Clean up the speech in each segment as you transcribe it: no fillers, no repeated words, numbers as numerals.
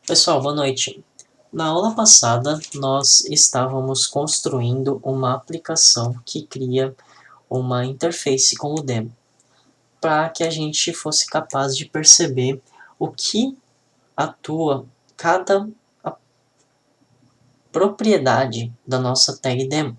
Pessoal, boa noite. Na aula passada, nós estávamos construindo uma aplicação que cria uma interface com o demo, para que a gente fosse capaz de perceber o que atua cada propriedade da nossa tag demo.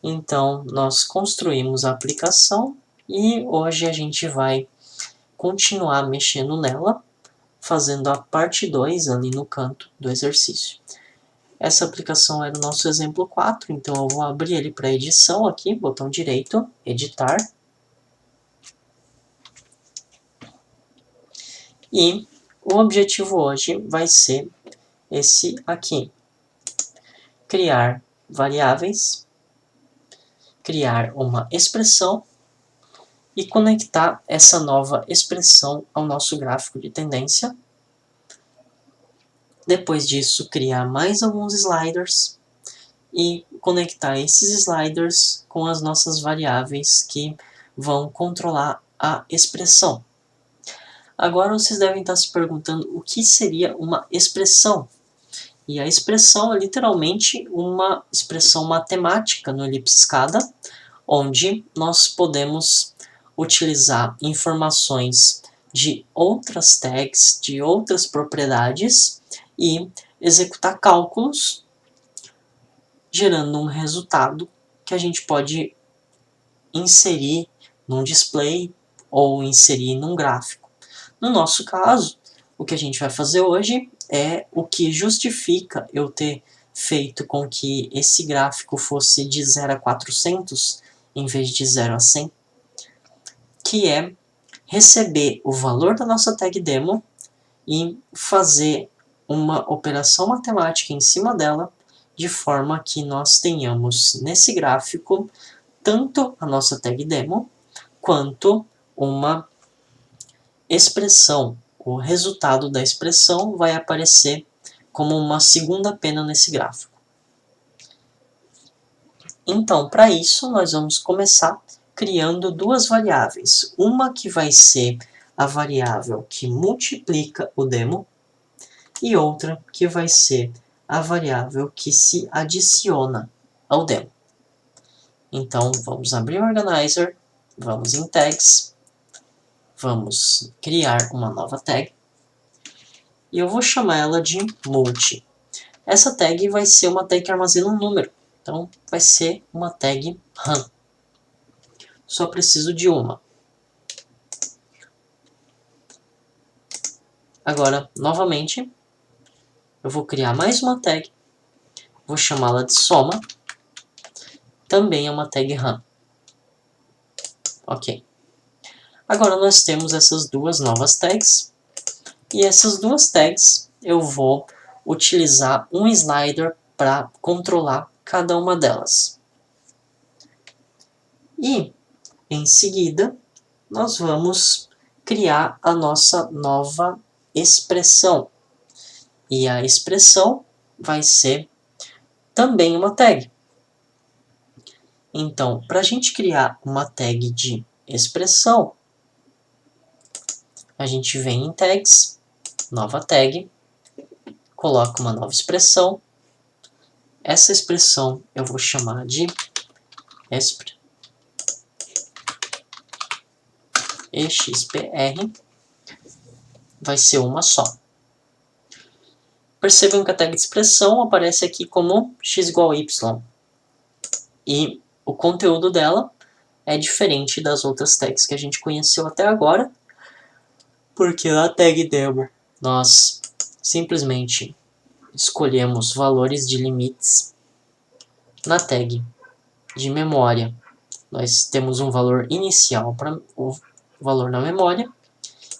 Então, nós construímos a aplicação e hoje a gente vai continuar mexendo nela, fazendo a parte 2 ali no canto do exercício. Essa aplicação era o nosso exemplo 4, então eu vou abrir ele para edição aqui, botão direito, editar. E o objetivo hoje vai ser esse aqui. Criar variáveis, criar uma expressão e conectar essa nova expressão ao nosso gráfico de tendência. Depois disso, criar mais alguns sliders e conectar esses sliders com as nossas variáveis que vão controlar a expressão. Agora vocês devem estar se perguntando o que seria uma expressão. E a expressão é literalmente uma expressão matemática no elipse-escada, onde nós podemos utilizar informações de outras tags, de outras propriedades e executar cálculos, gerando um resultado que a gente pode inserir num display ou inserir num gráfico. No nosso caso, o que a gente vai fazer hoje é o que justifica eu ter feito com que esse gráfico fosse de 0 a 400 em vez de 0 a 100, que é receber o valor da nossa tag demo e fazer uma operação matemática em cima dela, de forma que nós tenhamos nesse gráfico tanto a nossa tag demo quanto uma expressão. O resultado da expressão vai aparecer como uma segunda pena nesse gráfico. Então, para isso, nós vamos começar criando duas variáveis. Uma que vai ser a variável que multiplica o demo e outra que vai ser a variável que se adiciona ao demo. Então, vamos abrir o Organizer, vamos em Tags, vamos criar uma nova tag e eu vou chamar ela de multi. Essa tag vai ser uma tag que armazena um número, então vai ser uma tag RAM. Só preciso de uma. Agora, novamente, eu vou criar mais uma tag, vou chamá-la de soma, também é uma tag RAM. Ok. Agora nós temos essas duas novas tags, e essas duas tags eu vou utilizar um slider para controlar cada uma delas. E, em seguida, nós vamos criar a nossa nova expressão. E a expressão vai ser também uma tag. Então, para a gente criar uma tag de expressão, a gente vem em Tags, nova tag, coloca uma nova expressão. Essa expressão eu vou chamar de expr, vai ser uma só. Percebam que a tag de expressão aparece aqui como x igual a y. E o conteúdo dela é diferente das outras tags que a gente conheceu até agora, porque na tag demo nós simplesmente escolhemos valores de limites. Na tag de memória nós temos um valor inicial para o valor na memória,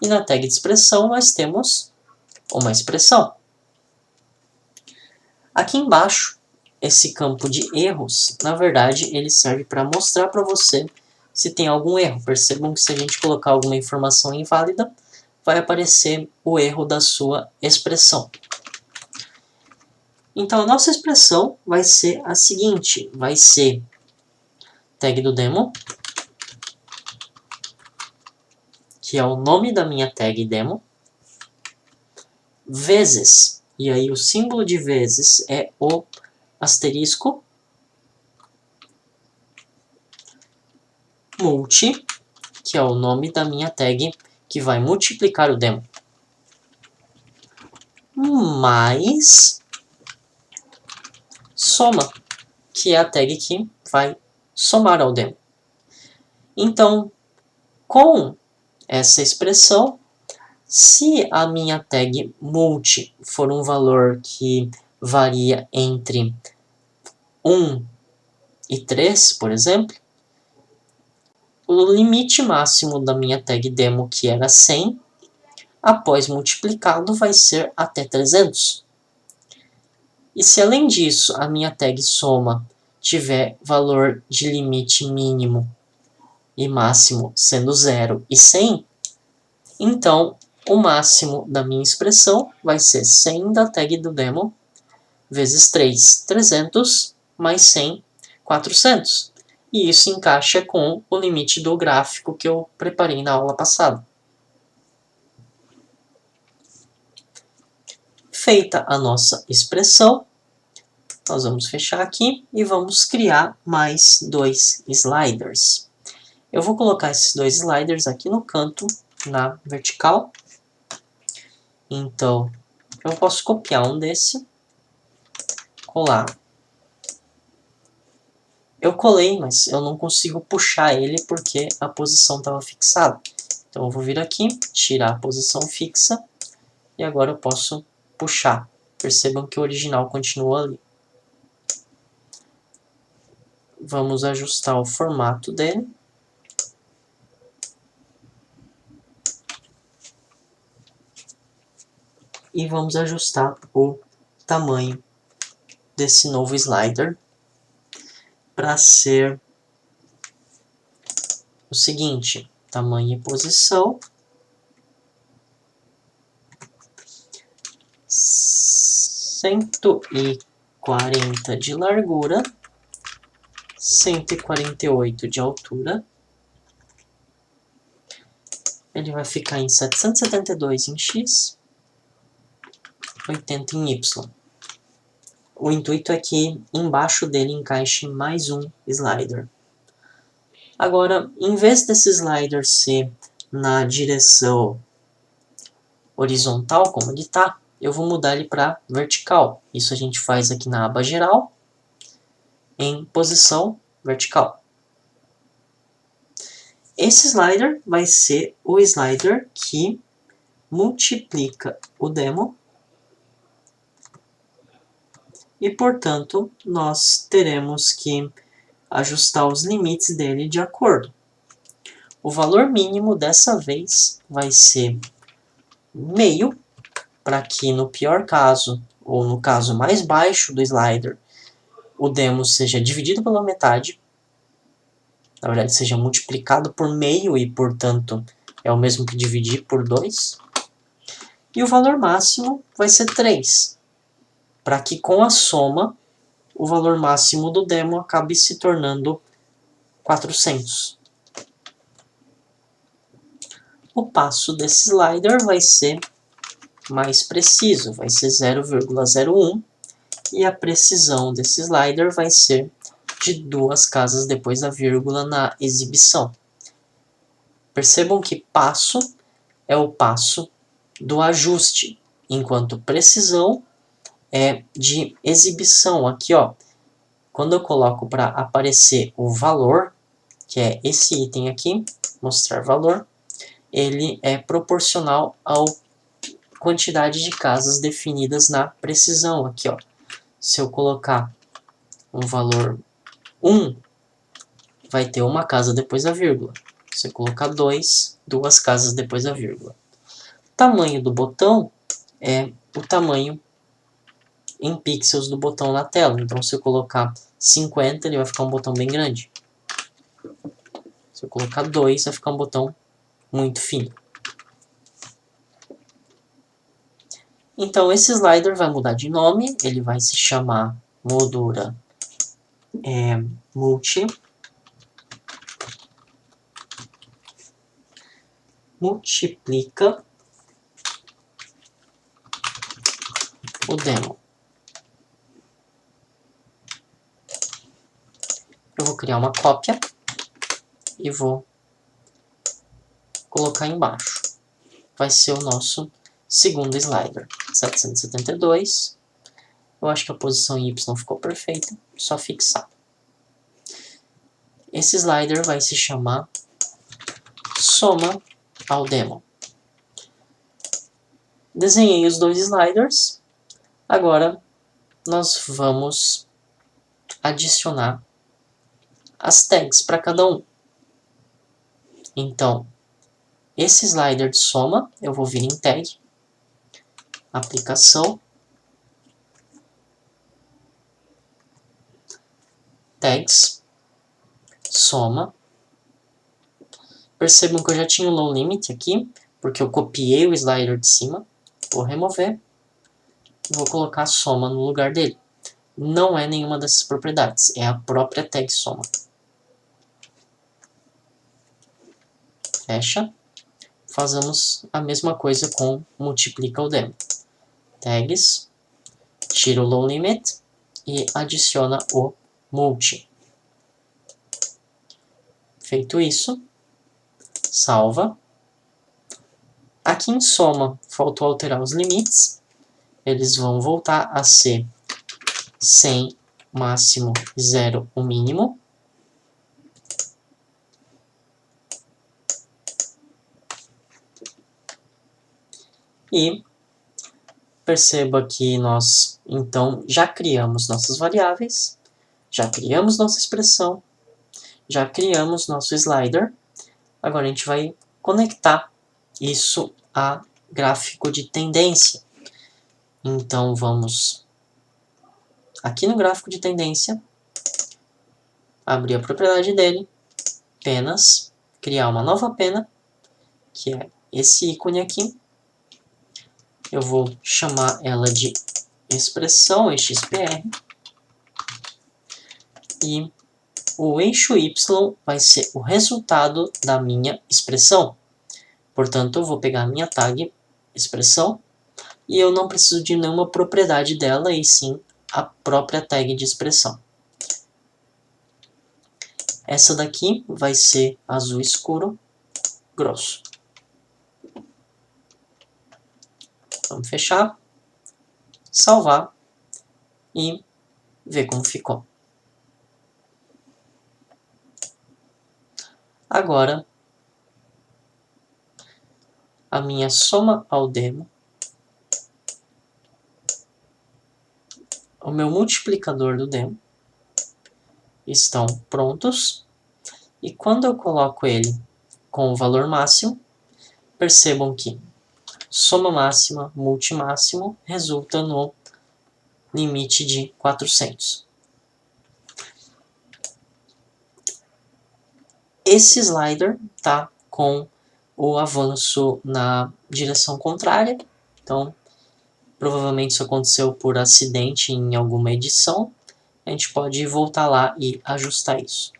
e na tag de expressão nós temos uma expressão. Aqui embaixo, esse campo de erros, na verdade, ele serve para mostrar para você se tem algum erro. Percebam que se a gente colocar alguma informação inválida, vai aparecer o erro da sua expressão. Então, a nossa expressão vai ser a seguinte, vai ser tag do demo, que é o nome da minha tag demo, vezes. E aí o símbolo de vezes é o asterisco multi, que é o nome da minha tag que vai multiplicar o demo, mais soma, que é a tag que vai somar ao demo. Então, com essa expressão, se a minha tag multi for um valor que varia entre 1 e 3, por exemplo, o limite máximo da minha tag demo, que era 100, após multiplicado vai ser até 300. E se além disso a minha tag soma tiver valor de limite mínimo e máximo sendo 0 e 100, então o máximo da minha expressão vai ser 100 da tag do demo vezes 3, 300, mais 100, 400. E isso encaixa com o limite do gráfico que eu preparei na aula passada. Feita a nossa expressão, nós vamos fechar aqui e vamos criar mais 2 sliders. Eu vou colocar esses 2 sliders aqui no canto, na vertical. Então, eu posso copiar um desse, colar. Eu colei, mas eu não consigo puxar ele porque a posição estava fixada. Então, eu vou vir aqui, tirar a posição fixa, e agora eu posso puxar. Percebam que o original continua ali. Vamos ajustar o formato dele. E vamos ajustar o tamanho desse novo slider para ser o seguinte: tamanho e posição, 140 de largura, 148 de altura. Ele vai ficar em 772 em X, 80 em Y. O intuito é que embaixo dele encaixe mais um slider. Agora, em vez desse slider ser na direção horizontal, como ele está, eu vou mudar ele para vertical. Isso a gente faz aqui na aba geral, em posição vertical. Esse slider vai ser o slider que multiplica o demo e, portanto, nós teremos que ajustar os limites dele de acordo. O valor mínimo dessa vez vai ser meio, para que no pior caso, ou no caso mais baixo do slider, o demo seja dividido pela metade, na verdade seja multiplicado por meio e, portanto, é o mesmo que dividir por 2. E o valor máximo vai ser 3, para que com a soma o valor máximo do demo acabe se tornando 400. O passo desse slider vai ser mais preciso, vai ser 0,01, e a precisão desse slider vai ser de 2 casas depois da vírgula na exibição. Percebam que passo é o passo do ajuste, enquanto precisão é de exibição. Aqui, ó, quando eu coloco para aparecer o valor, que é esse item aqui, mostrar valor, ele é proporcional à quantidade de casas definidas na precisão. Aqui, ó, se eu colocar um valor 1, vai ter uma casa depois da vírgula. Se eu colocar 2, 2 casas depois da vírgula. O tamanho do botão é o tamanho em pixels do botão na tela. Então, se eu colocar 50, ele vai ficar um botão bem grande. Se eu colocar 2, vai ficar um botão muito fino. Então, esse slider vai mudar de nome. Ele vai se chamar moldura multi. Multiplica o demo. Eu vou criar uma cópia e vou colocar embaixo. Vai ser o nosso segundo slider. 772. Eu acho que a posição Y ficou perfeita. Só fixar. Esse slider vai se chamar soma ao demo. Desenhei os dois sliders. Agora nós vamos adicionar as tags para cada um. Então, esse slider de soma eu vou vir em tag, aplicação, tags, soma. Percebam que eu já tinha o low limit aqui, porque eu copiei o slider de cima. Vou remover e vou colocar a soma no lugar dele. Não é nenhuma dessas propriedades, é a própria tag soma. Fecha. Fazemos a mesma coisa com multiplica o demo. Tags, tira o low limit e adiciona o multi. Feito isso, salva. Aqui em soma, faltou alterar os limites. Eles vão voltar a ser 100 máximo e 0 o mínimo. E perceba que nós, então, já criamos nossas variáveis, já criamos nossa expressão, já criamos nosso slider. Agora a gente vai conectar isso a gráfico de tendência. Então vamos aqui no gráfico de tendência, abrir a propriedade dele, penas, criar uma nova pena, que é esse ícone aqui. Eu vou chamar ela de expressão XPR. E o eixo Y vai ser o resultado da minha expressão. Portanto, eu vou pegar a minha tag expressão e eu não preciso de nenhuma propriedade dela, e sim a própria tag de expressão. Essa daqui vai ser azul escuro, grosso. Vamos fechar, salvar e ver como ficou. Agora, a minha soma ao demo, o meu multiplicador do demo estão prontos. E quando eu coloco ele com o valor máximo, percebam que soma máxima, multi máximo, resulta no limite de 400. Esse slider está com o avanço na direção contrária, então provavelmente isso aconteceu por acidente em alguma edição. A gente pode voltar lá e ajustar isso.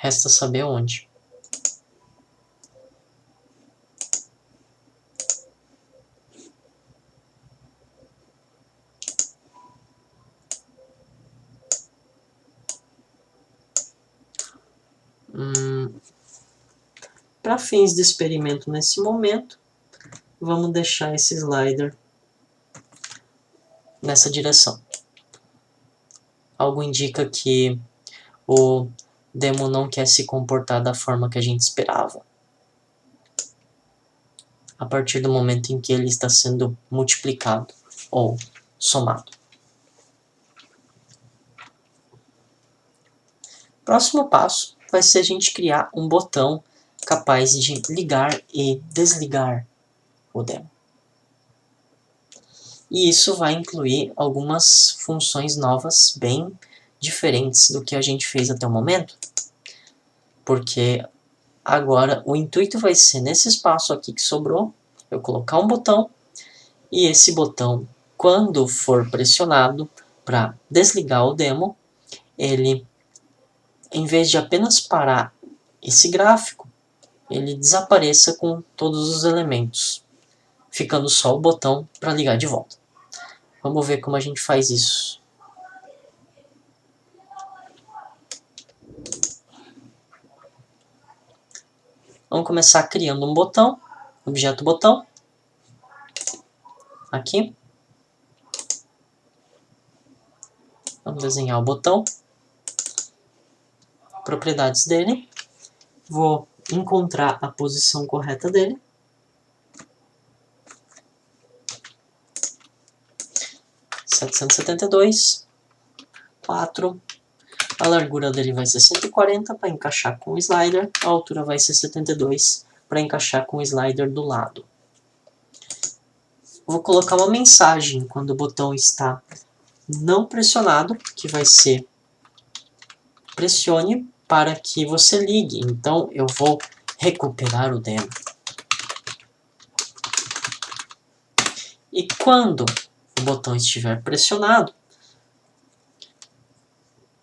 Resta saber onde. Para fins de experimento nesse momento, vamos deixar esse slider nessa direção. Algo indica que o demo não quer se comportar da forma que a gente esperava. A partir do momento em que ele está sendo multiplicado ou somado. Próximo passo vai ser a gente criar um botão capaz de ligar e desligar o demo. E isso vai incluir algumas funções novas bem diferentes do que a gente fez até o momento, porque Agora, o intuito vai ser, nesse espaço aqui que sobrou, eu colocar um botão, e esse botão, quando for pressionado para desligar o demo, ele, em vez de apenas parar esse gráfico, ele desapareça com todos os elementos, ficando só o botão para ligar de volta. Vamos ver como a gente faz isso. Vamos começar criando um botão, objeto botão, aqui. Vamos desenhar o botão, propriedades dele, vou encontrar a posição correta dele. (772), 4, a largura dele vai ser 140 para encaixar com o slider, a altura vai ser 72 para encaixar com o slider do lado. Vou colocar uma mensagem quando o botão está não pressionado, que vai ser pressione para que você ligue. Então eu vou recuperar o demo. E quando o botão estiver pressionado,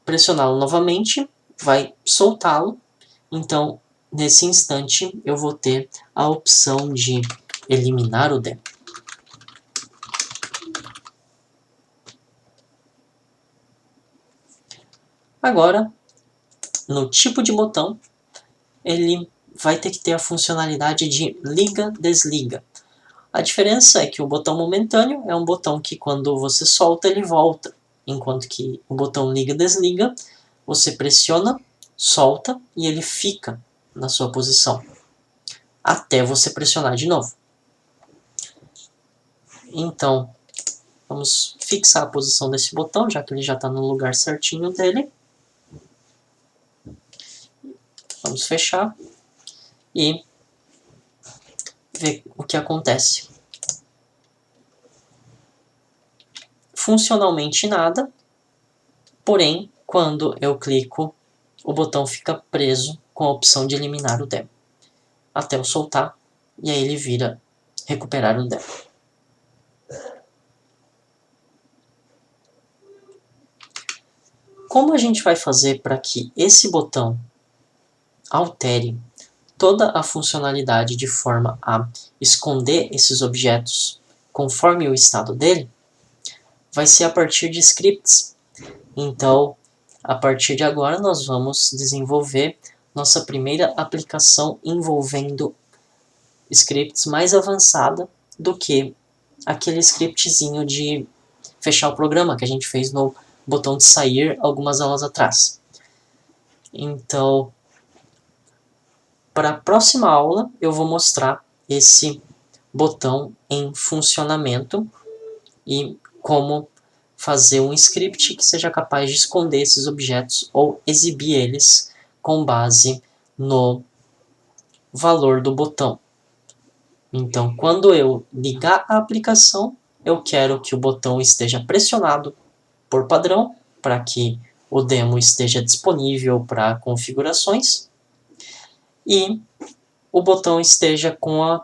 pressioná-lo novamente vai soltá-lo. Então, nesse instante, eu vou ter a opção de eliminar o demo. Agora, no tipo de botão, ele vai ter que ter a funcionalidade de liga-desliga. A diferença é que o botão momentâneo é um botão que quando você solta, ele volta. Enquanto que o botão liga-desliga, você pressiona, solta e ele fica na sua posição, até você pressionar de novo. Então, vamos fixar a posição desse botão, já que ele já está no lugar certinho dele. Vamos fechar e ver o que acontece. Funcionalmente nada, porém, quando eu clico, o botão fica preso com a opção de eliminar o demo, até eu soltar, e aí ele vira recuperar o demo. Como a gente vai fazer para que esse botão altere toda a funcionalidade de forma a esconder esses objetos conforme o estado dele? Vai ser a partir de scripts. Então, a partir de agora, nós vamos desenvolver nossa primeira aplicação envolvendo scripts mais avançada do que aquele scriptzinho de fechar o programa que a gente fez no botão de sair algumas aulas atrás. Então, para a próxima aula, eu vou mostrar esse botão em funcionamento e como fazer um script que seja capaz de esconder esses objetos ou exibir eles com base no valor do botão. Então, quando eu ligar a aplicação, eu quero que o botão esteja pressionado por padrão, para que o demo esteja disponível para configurações, e o botão esteja com o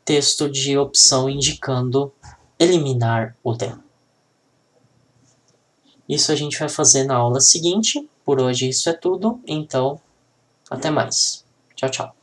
texto de opção indicando eliminar o demo. Isso a gente vai fazer na aula seguinte. Por hoje isso é tudo, então até mais. Tchau, tchau.